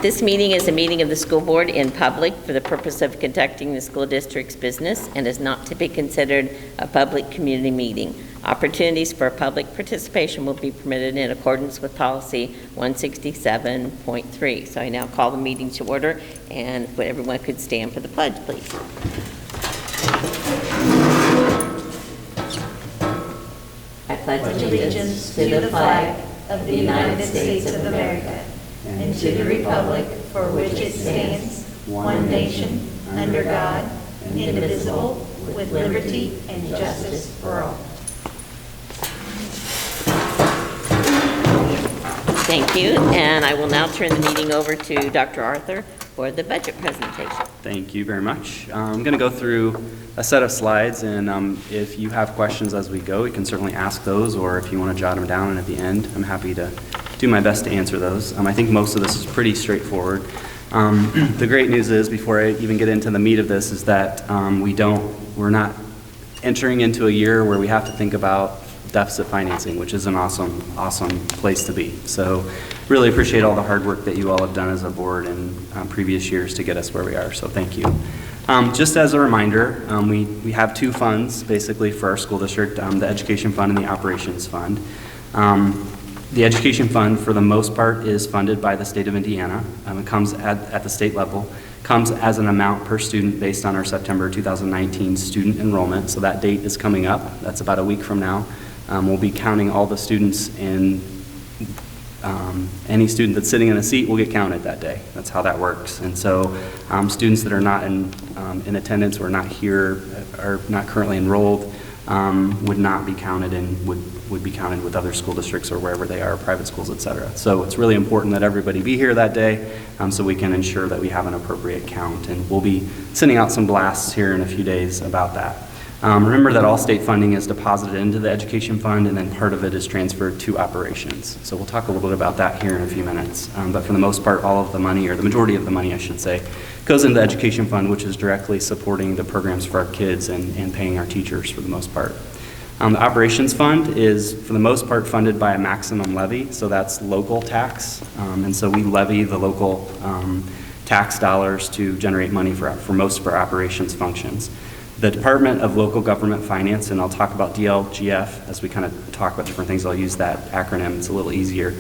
This meeting is a meeting of the school board in public for the purpose of conducting the school district's business and is not to be considered a public community meeting. Opportunities for public participation will be permitted in accordance with policy 167.3. So I now call the meeting to order, and if everyone could stand for the pledge, please. I pledge allegiance to the flag of the United States of America and to the republic for which it stands, one nation, under God, indivisible, with liberty and justice for all. Thank you, and I will now turn the meeting over to Dr. Arthur for the budget presentation. Thank you very much. I'm going to go through a set of slides, and if you have questions as we go, you can certainly ask those, or if you want to jot them down, and at the end, I'm happy to do my best to answer those. I think most of this is pretty straightforward. The great news is, before I even get into the meat of this, is that we're not entering into a year where we have to think about deficit financing, which is an awesome place to be. So really appreciate all the hard work that you all have done as a board in previous years to get us where we are, so thank you. Just as a reminder, we have two funds basically for our school district, the education fund and the operations fund. The education fund, for the most part, is funded by the state of Indiana. It comes at the state level, comes as an amount per student based on our September 2019 student enrollment, so that date is coming up. That's about a week from now. We'll be counting all the students, and any student that's sitting in a seat will get counted that day. That's how that works. And so students that are not in attendance or not here, are not currently enrolled, would not be counted, and would be counted with other school districts or wherever they are, private schools, et cetera. So it's really important that everybody be here that day so we can ensure that we have an appropriate count. And we'll be sending out some blasts here in a few days about that. Remember that all state funding is deposited into the education fund, and then part of it is transferred to operations. So we'll talk a little bit about that here in a few minutes. But for the most part, all of the money, or the majority of the money I should say, goes into the education fund, which is directly supporting the programs for our kids and paying our teachers for the most part. The operations fund is for the most part funded by a maximum levy, so that's local tax. And so we levy the local tax dollars to generate money for most of our operations functions. The Department of Local Government Finance, and I'll talk about DLGF as we kind of talk about different things. I'll use that acronym, it's a little easier.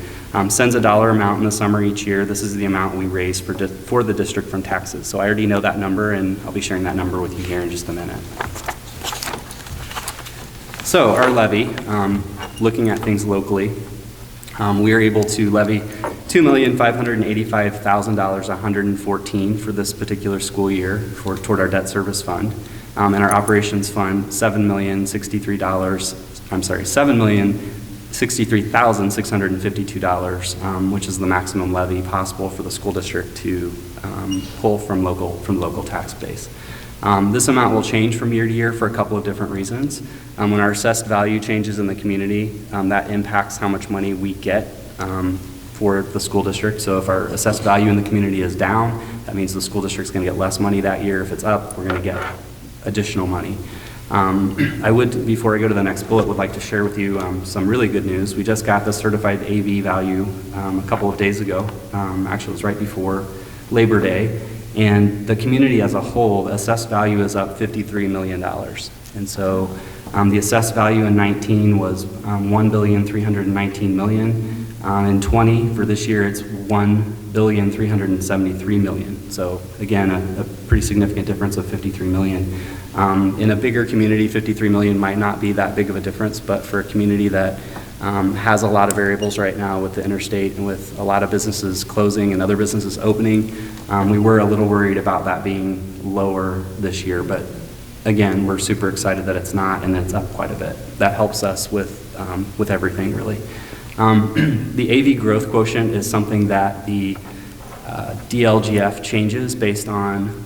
Sends a dollar amount in the summer each year. This is the amount we raise for the district from taxes. So I already know that number, and I'll be sharing that number with you here in just a minute. So our levy, looking at things locally, we are able to levy $2,585,114 for this particular school year toward our debt service fund. And our operations fund, $7,063,652, which is the maximum levy possible for the school district to pull from local tax base. This amount will change from year to year for a couple of different reasons. When our assessed value changes in the community, that impacts how much money we get for the school district. So if our assessed value in the community is down, that means the school district's going to get less money that year. If it's up, we're going to get additional money. I would, before I go to the next bullet, would like to share with you some really good news. We just got the certified AV value a couple of days ago. Actually, it was right before Labor Day. And the community as a whole, the assessed value is up $53 million. And so the assessed value in 19 was $1,319,000,000. In 20, for this year, it's $1,373,000,000. So again, a pretty significant difference of $53 million. In a bigger community, $53 million might not be that big of a difference, but for a community that has a lot of variables right now with the interstate and with a lot of businesses closing and other businesses opening, we were a little worried about that being lower this year, but again, we're super excited that it's not, and it's up quite a bit. That helps us with everything, really. The AV growth quotient is something that the DLGF changes based on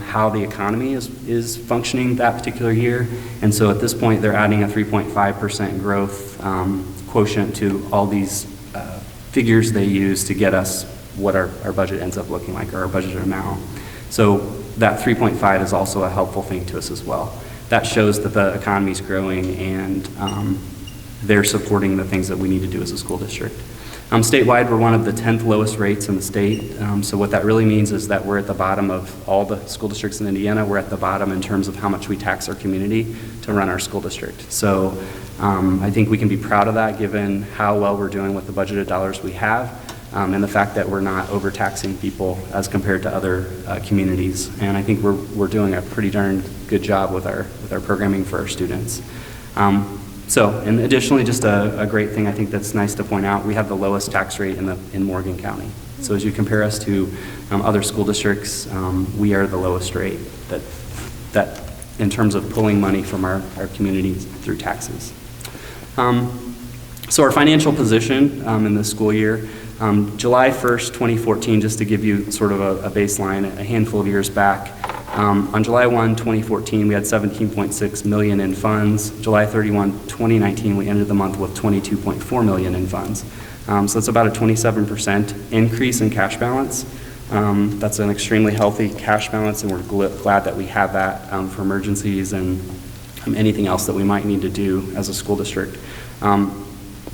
how the economy is functioning that particular year. And so at this point, they're adding a 3.5% growth quotient to all these figures they use to get us what our budget ends up looking like, or our budgeted amount. So that 3.5 is also a helpful thing to us as well. That shows that the economy is growing and they're supporting the things that we need to do as a school district. Statewide, we're one of the 10th lowest rates in the state. So what that really means is that we're at the bottom of all the school districts in Indiana. We're at the bottom in terms of how much we tax our community to run our school district. So I think we can be proud of that given how well we're doing with the budgeted dollars we have, and the fact that we're not overtaxing people as compared to other communities. And I think we're doing a pretty darn good job with our programming for our students. And additionally, just a great thing I think that's nice to point out, we have the lowest tax rate in Morgan County. So as you compare us to other school districts, we are the lowest rate that in terms of pulling money from our communities through taxes. So our financial position in this school year, July 1st, 2014, just to give you sort of a baseline, a handful of years back, on July 1, 2014, we had $17.6 million in funds. July 31, 2019, we ended the month with $22.4 million in funds. So that's about a 27% increase in cash balance. That's an extremely healthy cash balance, and we're glad that we have that for emergencies and anything else that we might need to do as a school district.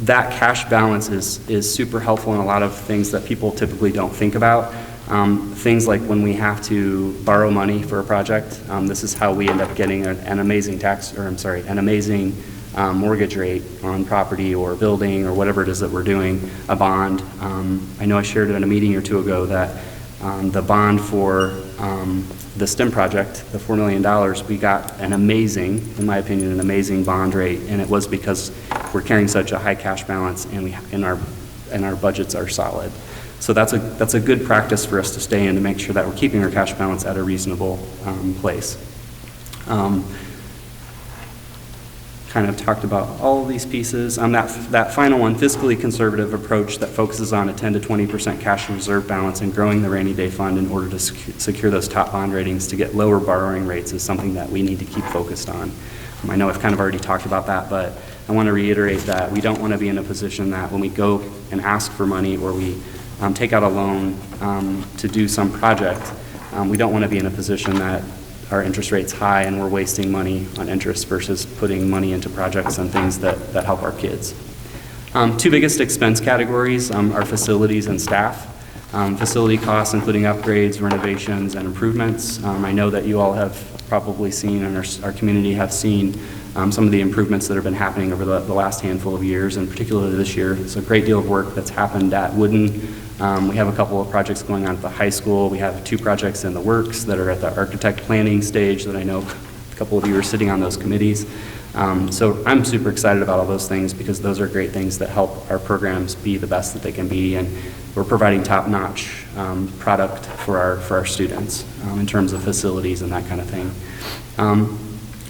That cash balance is super helpful in a lot of things that people typically don't think about. Things like when we have to borrow money for a project, this is how we end up getting an amazing mortgage rate on property or building or whatever it is that we're doing, a bond. I know I shared it in a meeting or two ago that the bond for the STEM project, the $4 million, we got an amazing, in my opinion, an amazing bond rate, and it was because we're carrying such a high cash balance and our budgets are solid. So that's a good practice for us to stay in to make sure that we're keeping our cash balance at a reasonable place. Kind of talked about all of these pieces. That final one, fiscally conservative approach that focuses on a 10 to 20% cash reserve balance and growing the rainy day fund in order to secure those top bond ratings to get lower borrowing rates is something that we need to keep focused on. I know I've kind of already talked about that, but I want to reiterate that we don't want to be in a position that when we go and ask for money or we take out a loan to do some project, we don't want to be in a position that our interest rate's high and we're wasting money on interest versus putting money into projects and things that help our kids. Two biggest expense categories are facilities and staff. Facility costs, including upgrades, renovations, and improvements. I know that you all have probably seen, and our community have seen some of the improvements that have been happening over the last handful of years, and particularly this year. It's a great deal of work that's happened at Wooden. We have a couple of projects going on at the high school. We have 2 projects in the works that are at the architect planning stage that I know a couple of you are sitting on those committees. So I'm super excited about all those things because those are great things that help our programs be the best that they can be, and we're providing top-notch product for our students in terms of facilities and that kind of thing.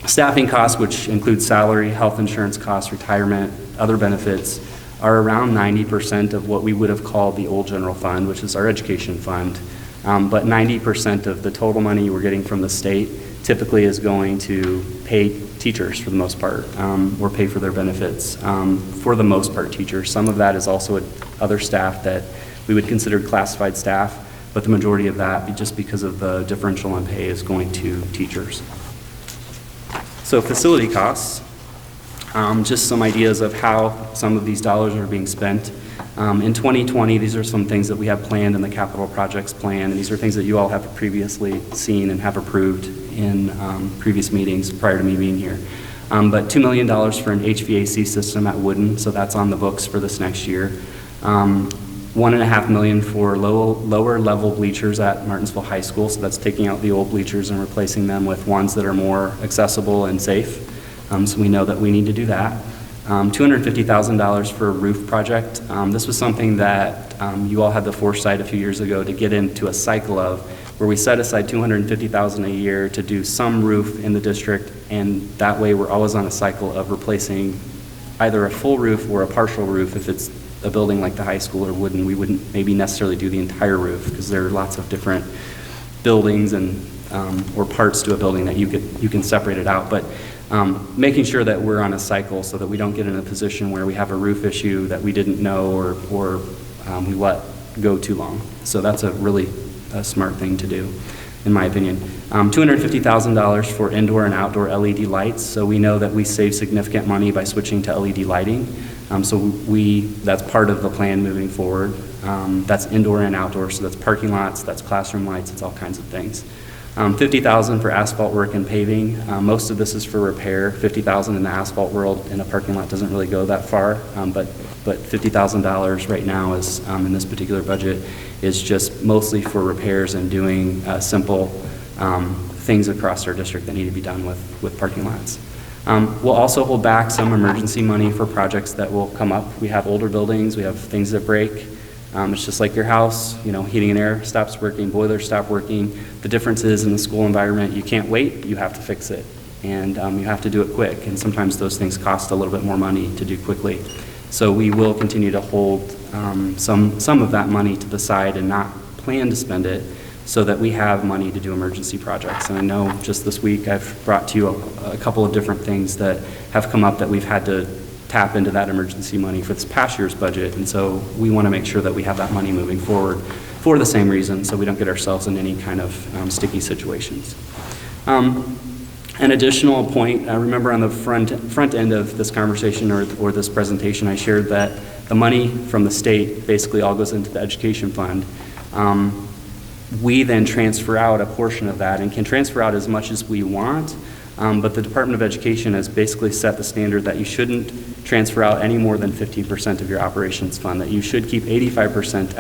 Staffing costs, which include salary, health insurance costs, retirement, other benefits, are around 90% of what we would have called the old general fund, which is our education fund. But 90% of the total money we're getting from the state typically is going to pay teachers for the most part, or pay for their benefits. For the most part, teachers. Some of that is also other staff that we would consider classified staff, but the majority of that, just because of the differential in pay, is going to teachers. So facility costs. Just some ideas of how some of these dollars are being spent. In 2020, these are some things that we have planned in the capital projects plan, and these are things that you all have previously seen and have approved in previous meetings prior to me being here. But $2 million for an HVAC system at Wooden, so that's on the books for this next year. $1.5 million for lower level bleachers at Martinsville High School, so that's taking out the old bleachers and replacing them with ones that are more accessible and safe. So we know that we need to do that. $250,000 for a roof project. This was something that you all had the foresight a few years ago to get into a cycle of, where we set aside $250,000 a year to do some roof in the district, and that way we're always on a cycle of replacing either a full roof or a partial roof. If it's a building like the high school or Wooden, we wouldn't maybe necessarily do the entire roof because there are lots of different buildings and or parts to a building that you can separate it out. But making sure that we're on a cycle so that we don't get in a position where we have a roof issue that we didn't know or we let go too long. So that's a really smart thing to do, in my opinion. $250,000 for indoor and outdoor LED lights. So we know that we save significant money by switching to LED lighting. So that's part of the plan moving forward. That's indoor and outdoor, so that's parking lots, that's classroom lights, it's all kinds of things. $50,000 for asphalt work and paving. Most of this is for repair. $50,000 in the asphalt world in a parking lot doesn't really go that far, but $50,000 right now is in this particular budget is just mostly for repairs and doing simple things across our district that need to be done with parking lots. We'll also hold back some emergency money for projects that will come up. We have older buildings, we have things that break. It's just like your house, heating and air stops working, boilers stop working. The difference is in the school environment, you can't wait, you have to fix it. And you have to do it quick, and sometimes those things cost a little bit more money to do quickly. So we will continue to hold some of that money to the side and not plan to spend it so that we have money to do emergency projects. And I know just this week I've brought to you a couple of different things that have come up that we've had to tap into that emergency money for this past year's budget. And so we want to make sure that we have that money moving forward for the same reason, so we don't get ourselves in any kind of sticky situations. An additional point, remember on the front end of this conversation or this presentation, I shared that the money from the state basically all goes into the education fund. We then transfer out a portion of that and can transfer out as much as we want, but the Department of Education has basically set the standard that you shouldn't transfer out any more than 15% of your operations fund, that you should keep 85%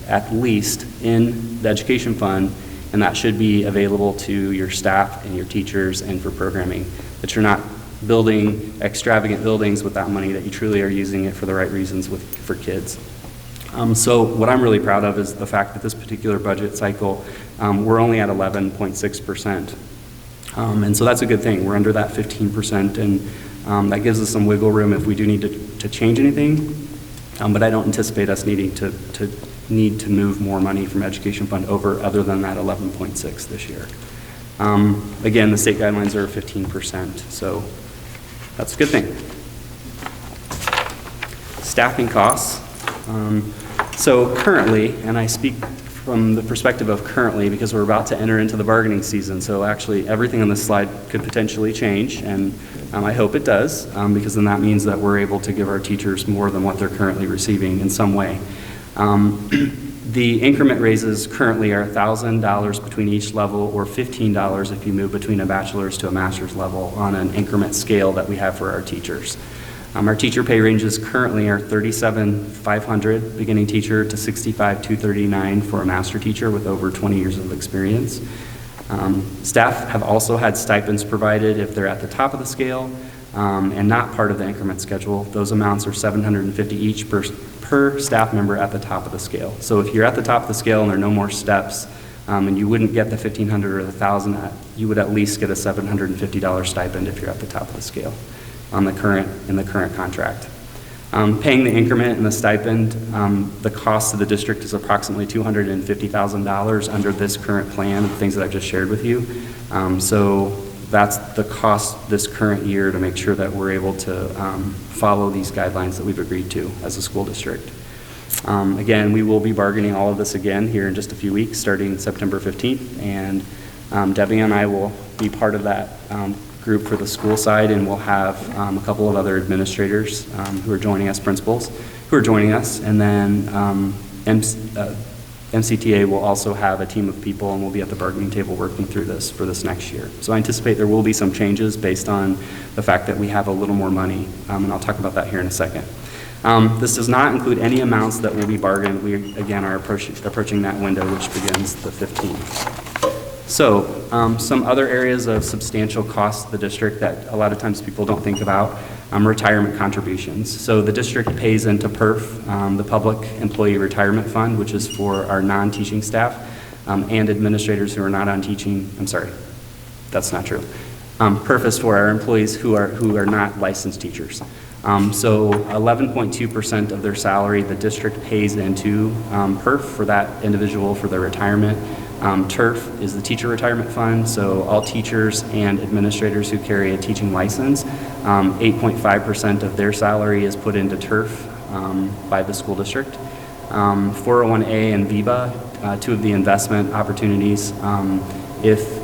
at least in the education fund, and that should be available to your staff and your teachers and for programming, that you're not building extravagant buildings with that money, that you truly are using it for the right reasons for kids. So what I'm really proud of is the fact that this particular budget cycle, we're only at 11.6%. And so that's a good thing. We're under that 15%, and that gives us some wiggle room if we do need to change anything. But I don't anticipate us needing to move more money from education fund over other than that 11.6 this year. Again, the state guidelines are 15%, so that's a good thing. Staffing costs. So currently, and I speak from the perspective of currently because we're about to enter into the bargaining season, so actually everything on this slide could potentially change, and I hope it does, because then that means that we're able to give our teachers more than what they're currently receiving in some way. The increment raises currently are $1,000 between each level, or $15 if you move between a bachelor's to a master's level on an increment scale that we have for our teachers. Our teacher pay ranges currently are $37,500 beginning teacher to $65,239 for a master teacher with over 20 years of experience. Staff have also had stipends provided if they're at the top of the scale and not part of the increment schedule. Those amounts are $750 each per staff member at the top of the scale. So if you're at the top of the scale and there are no more steps, and you wouldn't get the $1,500 or the $1,000, you would at least get a $750 stipend if you're at the top of the scale in the current contract. Paying the increment and the stipend, the cost to the district is approximately $250,000 under this current plan, the things that I've just shared with you. So that's the cost this current year to make sure that we're able to follow these guidelines that we've agreed to as a school district. Again, we will be bargaining all of this again here in just a few weeks, starting September 15th, and Debbie and I will be part of that group for the school side, and we'll have a couple of other administrators who are joining us, principals who are joining us, and then MCTA will also have a team of people, and we'll be at the bargaining table working through this for this next year. So I anticipate there will be some changes based on the fact that we have a little more money, and I'll talk about that here in a second. This does not include any amounts that will be bargained. We, again, are approaching that window, which begins the 15th. So, some other areas of substantial cost to the district that a lot of times people don't think about, retirement contributions. So the district pays into PERF, the Public Employee Retirement Fund, which is for our non-teaching staff and administrators who are not on teaching. I'm sorry, that's not true. PERF is for our employees who are not licensed teachers. So 11.2% of their salary the district pays into PERF for that individual for their retirement. TURF is the teacher retirement fund, so all teachers and administrators who carry a teaching license, 8.5% of their salary is put into TURF by the school district. 401A and VEBA, two of the investment opportunities. If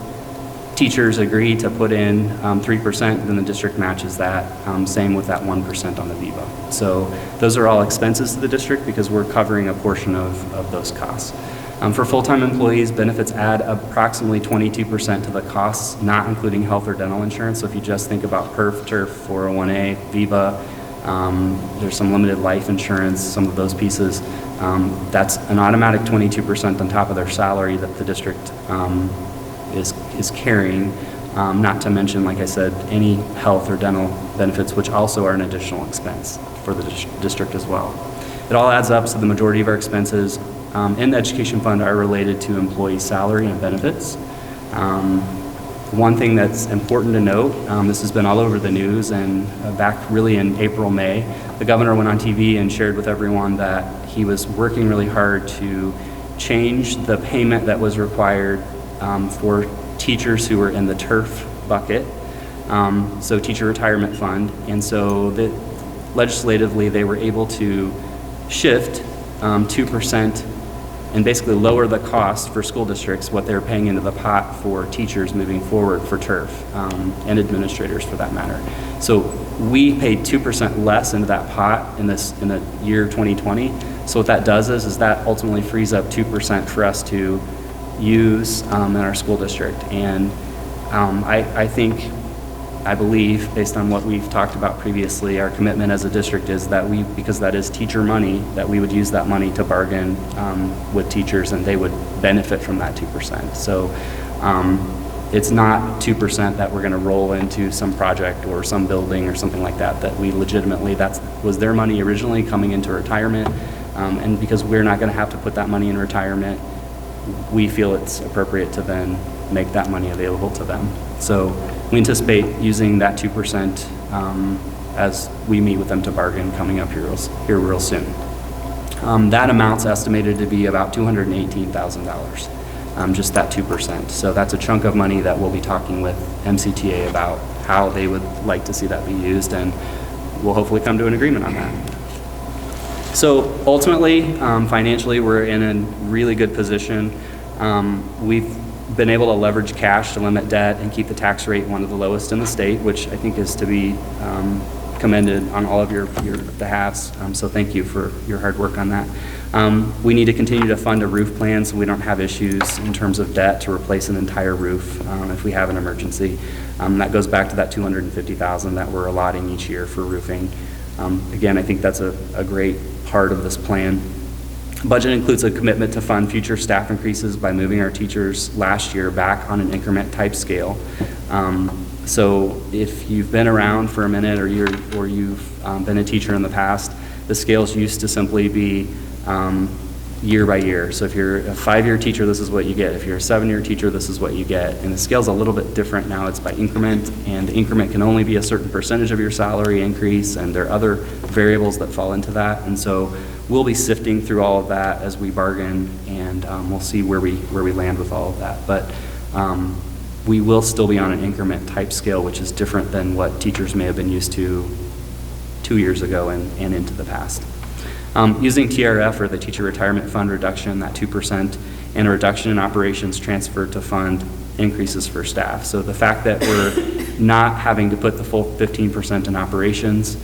teachers agree to put in 3%, then the district matches that. Same with that 1% on the VIVA. So those are all expenses to the district because we're covering a portion of those costs. For full-time employees, benefits add approximately 22% to the costs, not including health or dental insurance. So if you just think about PERF, TURF, 401A, VIVA, there's some limited life insurance, some of those pieces. That's an automatic 22% on top of their salary that the district is carrying, not to mention, like I said, any health or dental benefits, which also are an additional expense for the district as well. It all adds up, so the majority of our expenses in the education fund are related to employee salary and benefits. One thing that's important to note, this has been all over the news, and back really in April, May, the governor went on TV and shared with everyone that he was working really hard to change the payment that was required for teachers who were in the TURF bucket, so teacher retirement fund. And so legislatively they were able to shift 2% and basically lower the cost for school districts, what they're paying into the pot for teachers moving forward for TURF, and administrators for that matter. So we paid 2% less into that pot in the year 2020. So what that does is that ultimately frees up 2% for us to use in our school district. And I believe, based on what we've talked about previously, our commitment as a district is that because that is teacher money, that we would use that money to bargain with teachers and they would benefit from that 2%. So it's not 2% that we're going to roll into some project or some building or something like that, that we legitimately, that was their money originally coming into retirement. And because we're not going to have to put that money in retirement, we feel it's appropriate to then make that money available to them. So we anticipate using that 2% as we meet with them to bargain coming up here real soon. That amount's estimated to be about $218,000, just that 2%. So that's a chunk of money that we'll be talking with MCTA about how they would like to see that be used, and we'll hopefully come to an agreement on that. So ultimately, financially, we're in a really good position. We've been able to leverage cash to limit debt and keep the tax rate one of the lowest in the state, which I think is to be commended on all of your behalves. So thank you for your hard work on that. We need to continue to fund a roof plan so we don't have issues in terms of debt to replace an entire roof if we have an emergency. That goes back to that $250,000 that we're allotting each year for roofing. Again, I think that's a great part of this plan. Budget includes a commitment to fund future staff increases by moving our teachers last year back on an increment type scale. So if you've been around for a minute or you've been a teacher in the past, the scales used to simply be year by year. So if you're a 5-year teacher, this is what you get. If you're a 7-year teacher, this is what you get. And the scale's a little bit different now. It's by increment, and the increment can only be a certain percentage of your salary increase, and there are other variables that fall into that. And so we'll be sifting through all of that as we bargain, and we'll see where we land with all of that. But we will still be on an increment type scale, which is different than what teachers may have been used to 2 years ago and into the past. Using TRF, or the Teacher Retirement Fund reduction, that 2%, and a reduction in operations transfer to fund increases for staff. So the fact that we're not having to put the full 15% in operations,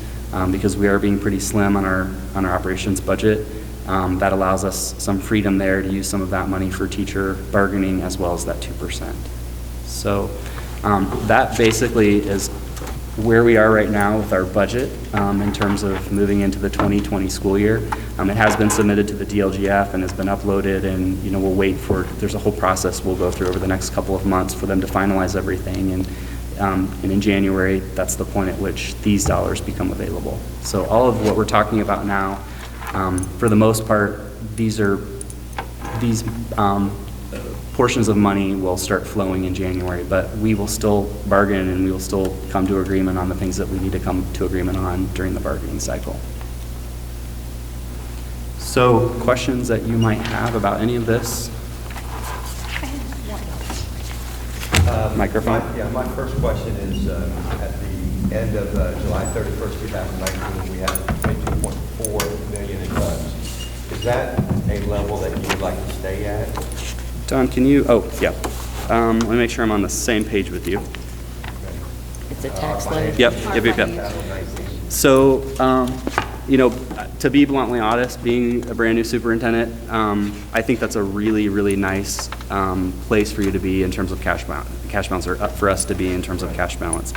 because we are being pretty slim on our operations budget, that allows us some freedom there to use some of that money for teacher bargaining as well as that 2%. So that basically is where we are right now with our budget in terms of moving into the 2020 school year. It has been submitted to the DLGF and has been uploaded, and we'll wait for, there's a whole process we'll go through over the next couple of months for them to finalize everything, and in January, that's the point at which these dollars become available. So all of what we're talking about now, for the most part, these portions of money will start flowing in January, but we will still bargain and we will still come to agreement on the things that we need to come to agreement on during the bargaining cycle. So questions that you might have about any of this? Microphone? My first question is, at the end of July 31st, 2019, we had $22.4 million in funds. Is that a level that you would like to stay at? Don, can you, oh, yeah. Let me make sure I'm on the same page with you. It's a tax levy. Yep. Title 19. So, to be bluntly honest, being a brand-new superintendent, I think that's a really, really nice place for you to be in terms of cash balance, or for us to be in terms of cash balance.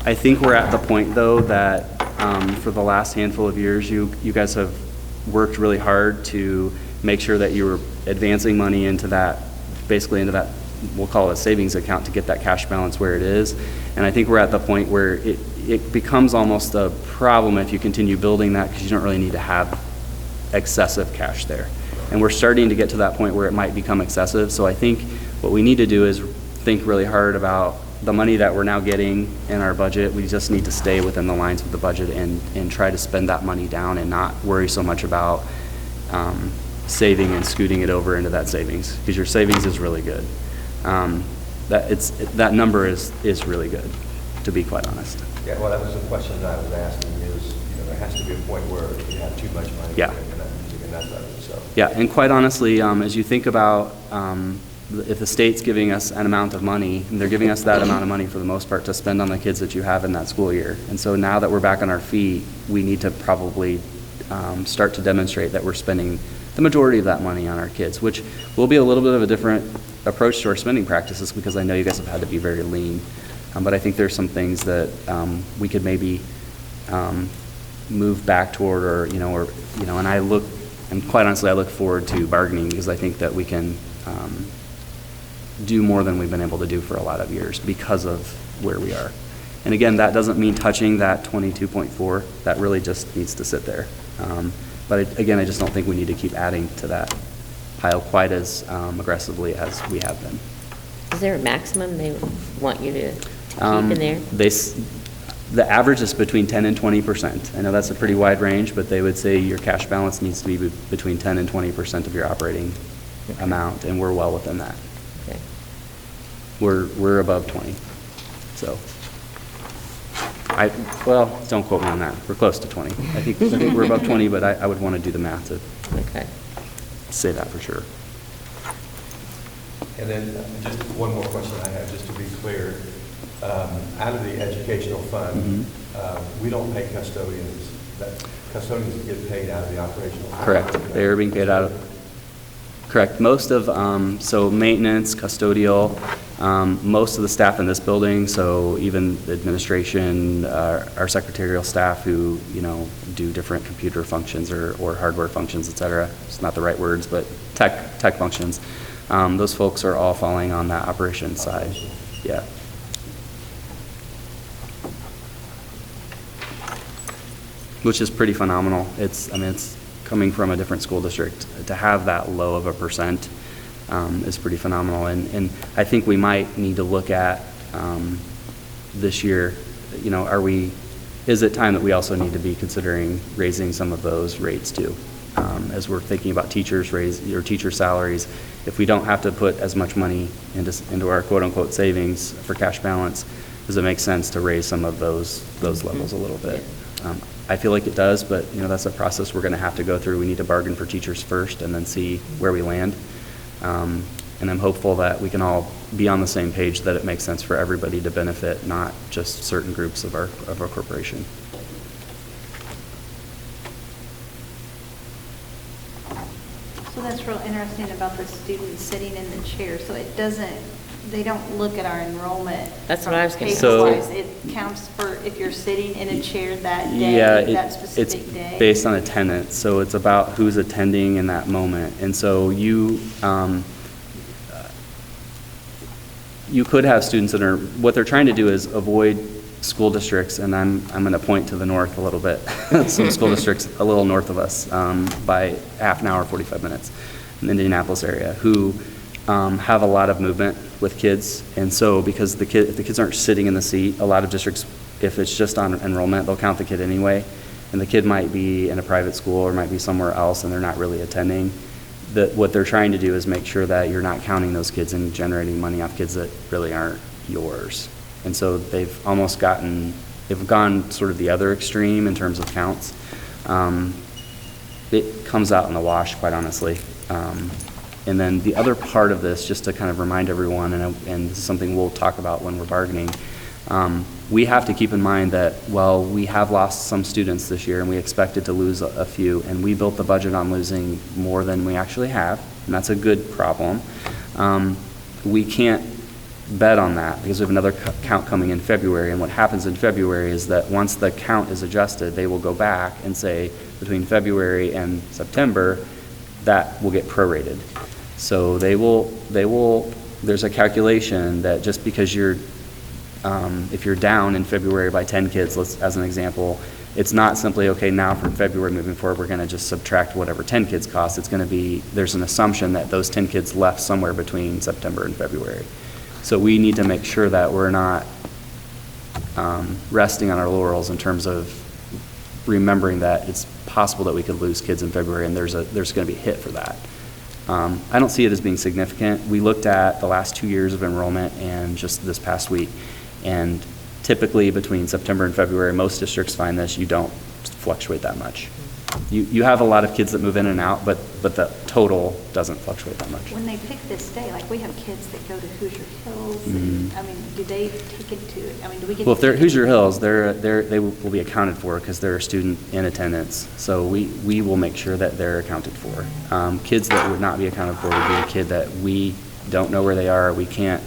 I think we're at the point, though, that for the last handful of years, you guys have worked really hard to make sure that you were advancing money into that, basically into that, we'll call it a savings account, to get that cash balance where it is. And I think we're at the point where it becomes almost a problem if you continue building that, because you don't really need to have excessive cash there. And we're starting to get to that point where it might become excessive. So I think what we need to do is think really hard about the money that we're now getting in our budget. We just need to stay within the lines of the budget and try to spend that money down and not worry so much about saving and scooting it over into that savings, because your savings is really good. That number is really good, to be quite honest. Yeah, well, that was the question that I was asking is, there has to be a point where you have too much money. Yeah. And you're not using enough of it, so. Yeah, and quite honestly, as you think about if the state's giving us an amount of money, and they're giving us that amount of money for the most part to spend on the kids that you have in that school year. And so now that we're back on our feet, we need to probably start to demonstrate that we're spending the majority of that money on our kids, which will be a little bit of a different approach to our spending practices, because I know you guys have had to be very lean. But I think there's some things that we could maybe move back toward, and quite honestly, I look forward to bargaining, because I think that we can do more than we've been able to do for a lot of years because of where we are. And again, that doesn't mean touching that 22.4. That really just needs to sit there. But again, I just don't think we need to keep adding to that pile quite as aggressively as we have been. Is there a maximum they want you to keep in there? The average is between 10 and 20%. I know that's a pretty wide range, but they would say your cash balance needs to be between 10 and 20% of your operating amount, and we're well within that. Okay. We're above 20. So, don't quote me on that. We're close to 20. I think we're above 20, but I would want to do the math to say that for sure. And then just one more question I have, just to be clear. Out of the educational fund, we don't pay custodians. Custodians get paid out of the operational fund. Correct. They are being paid out of. Correct. Most of, so maintenance, custodial, most of the staff in this building, so even administration, our secretarial staff who, do different computer functions or hardware functions, et cetera. It's not the right words, but tech functions. Those folks are all falling on that operations side. Yeah. Which is pretty phenomenal. It's coming from a different school district. To have that low of a percent is pretty phenomenal. And I think we might need to look at this year, is it time that we also need to be considering raising some of those rates too? As we're thinking about teacher salaries, if we don't have to put as much money into our quote-unquote savings for cash balance, does it make sense to raise some of those levels a little bit? I feel like it does, but that's a process we're going to have to go through. We need to bargain for teachers first and then see where we land. And I'm hopeful that we can all be on the same page, that it makes sense for everybody to benefit, not just certain groups of our corporation. So that's real interesting about the students sitting in the chair. So they don't look at our enrollment. That's what I was going to say. It counts for if you're sitting in a chair that day, that specific day. It's based on attendance. So it's about who's attending in that moment. And so you could have students that are, what they're trying to do is avoid school districts, and I'm going to point to the north a little bit, some school districts a little north of us by half an hour, 45 minutes in the Indianapolis area, who have a lot of movement with kids. And so because if the kids aren't sitting in the seat, a lot of districts, if it's just on enrollment, they'll count the kid anyway. And the kid might be in a private school or might be somewhere else and they're not really attending. What they're trying to do is make sure that you're not counting those kids and generating money off kids that really aren't yours. And so they've gone sort of the other extreme in terms of counts. It comes out in the wash, quite honestly. And then the other part of this, just to kind of remind everyone, and this is something we'll talk about when we're bargaining, we have to keep in mind that, well, we have lost some students this year and we expected to lose a few, and we built the budget on losing more than we actually have, and that's a good problem. We can't bet on that because we have another count coming in February, and what happens in February is that once the count is adjusted, they will go back and say between February and September, that will get prorated. So there's a calculation that just because if you're down in February by 10 kids, as an example, it's not simply, okay, now from February moving forward, we're going to just subtract whatever 10 kids cost. It's going to be, there's an assumption that those 10 kids left somewhere between September and February. So we need to make sure that we're not resting on our laurels in terms of remembering that it's possible that we could lose kids in February, and there's going to be a hit for that. I don't see it as being significant. We looked at the last 2 years of enrollment and just this past week, and typically between September and February, most districts find this, you don't fluctuate that much. You have a lot of kids that move in and out, but the total doesn't fluctuate that much. When they pick this day, like we have kids that go to Hoosier Hills, and, I mean, do they take it to, I mean, do we get? Well, if they're at Hoosier Hills, they will be accounted for because they're a student in attendance. So we will make sure that they're accounted for. Kids that would not be accounted for would be a kid that we don't know where they are. We can't,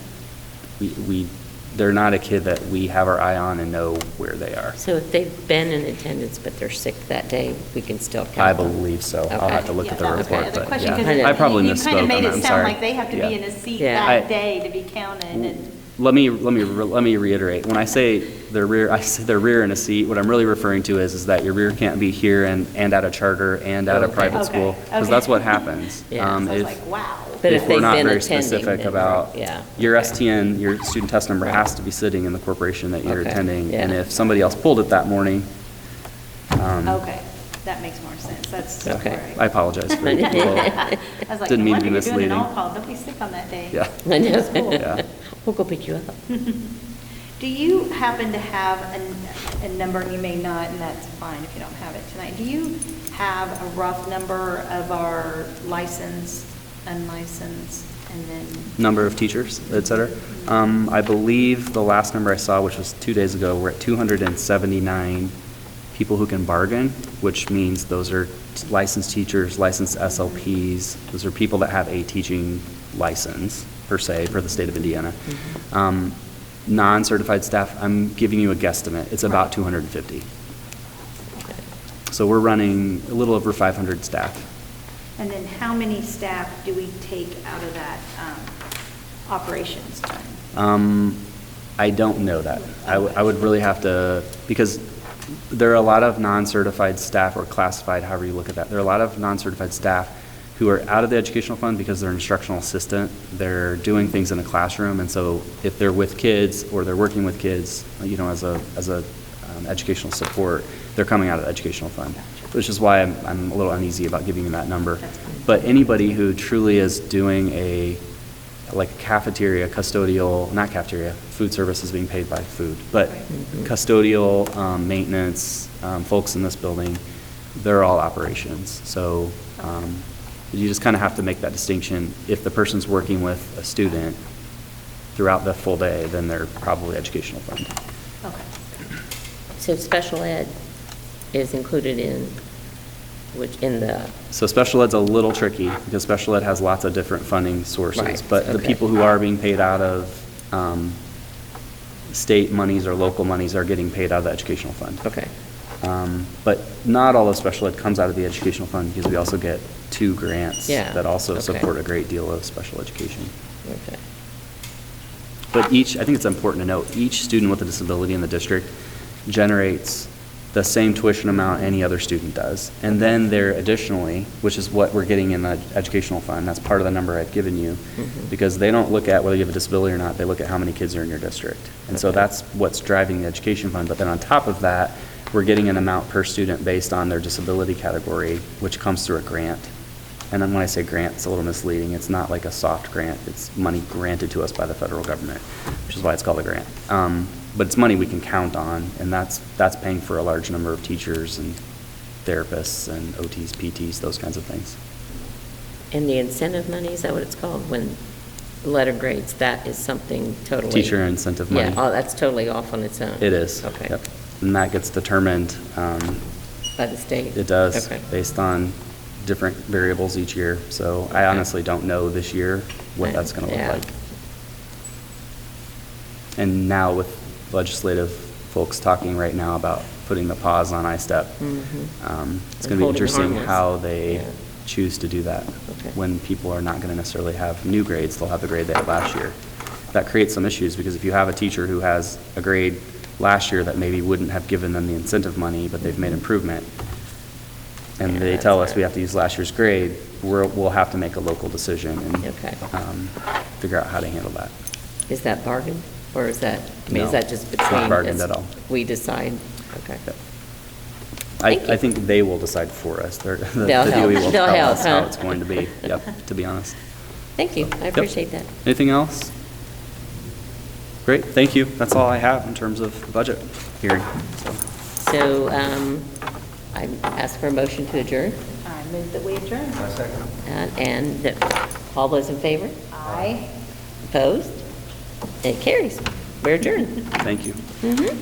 they're not a kid that we have our eye on and know where they are. So if they've been in attendance, but they're sick that day, we can still count them? I believe so. I'll have to look Yeah, at the that was my report, other but question, yeah. 'cause I probably you misspoke kind of on made that, it I'm sound sorry. like they have to be in a seat that day to be counted, and. Let me reiterate. When I say their rear in a seat, what I'm really referring to is that your rear can't be here and at a charter and at a Okay. private Okay, school, because okay. that's what happens. Yeah. So I was If- like, wow. But if if we're they've not been very attending, specific then about right, yeah. your STN, your student test number has to be sitting in the corporation that you're Okay, attending. yeah. And if somebody else pulled it that morning, Okay, that makes more sense, that's. Okay. all right. I apologize for I people. I was like, Didn't no mean to be wonder you're doing misleading. an all-call, don't be sick on that day. Yeah. I know. That's cool. Yeah. We'll go pick you up. Do you happen to have a number, and you may not, and that's fine if you don't have it tonight, do you have a rough number of our licensed, unlicensed, and then? Number of teachers, et cetera. I believe the last number I saw, which was 2 days ago, we're at 279 people who can bargain, which means those are licensed teachers, licensed SLPs. Those are people that have a teaching license, per se, for the state of Indiana. Non-certified staff, I'm giving you a guesstimate. It's about 250. So we're running a little over 500 staff. And then how many staff do we take out of that operations fund? I don't know that. I would really have to, because there are a lot of non-certified staff, or classified, however you look at that. There are a lot of non-certified staff who are out of the educational fund because they're an instructional assistant. They're doing things in a classroom, and so if they're with kids or they're working with kids, as a educational support, they're coming out of the educational fund, which is why I'm a little uneasy about giving you that number. That's fine. But anybody who truly is doing like a cafeteria, custodial, not cafeteria, food service is being paid by food, but custodial, maintenance, folks in this building, they're all operations. So you just kind of have to make that distinction. If the person's working with a student throughout the full day, then they're probably educational fund. Okay. So special ed is included in the, So special ed's a little tricky because special ed has lots of different funding sources. Right, But the okay. people who are being paid out of state monies or local monies are getting paid out of the educational fund. okay. But not all of special ed comes out of the educational fund because we also get 2 grants Yeah, that also okay. support a great deal of special education. Okay. But I think it's important to note, each student with a disability in the district generates the same tuition amount any other student does. And then they're additionally, which is what we're getting in the educational fund, that's part of the number I've given you, because they don't look at whether you have a disability or not, they look at how many kids are in your district. And so that's what's driving the education fund. But then on top of that, we're getting an amount per student based on their disability category, which comes through a grant. And then when I say grant, it's a little misleading. It's not like a soft grant. It's money granted to us by the federal government, which is why it's called a grant. But it's money we can count on, and that's paying for a large number of teachers and therapists and OTs, PTs, those kinds of things. And the incentive money, is that what it's called? When letter grades, that is something totally. Teacher incentive money. Yeah, oh, that's totally off on its own. It is. Okay. Yep. And that gets determined, By the state? it does, Okay. based on different variables each year. So I honestly don't know this year what that's going to look Yeah. like. And now with legislative folks talking right now about putting the pause on ISTEP, it's And going to be holding interesting harmless. how they Yeah. choose to do that. Okay. When people are not going to necessarily have new grades, they'll have the grade they had last year. That creates some issues, because if you have a teacher who has a grade last year that maybe wouldn't have given them the incentive money, but they've made improvement, and Yeah, they that's tell us hard. we have to use last year's grade, we'll have to make a local decision and Okay. figure out how to handle that. Is that bargained, or is that, I mean, is No, that just it's not between? bargained us? at all. We decide? Okay. Yep. Thank you. I think they will decide for us. The They'll DOE help. will They'll tell help, us how huh? it's going to be, yep, to be honest. Thank you, I Yep. appreciate that. Anything else? Great, thank you. That's all I have in terms of the budget hearing. So, So I ask for a motion to adjourn, I move that we adjourn. My second. and all those in favor? Aye. Opposed? It carries. We're adjourned. Thank you. Mhm.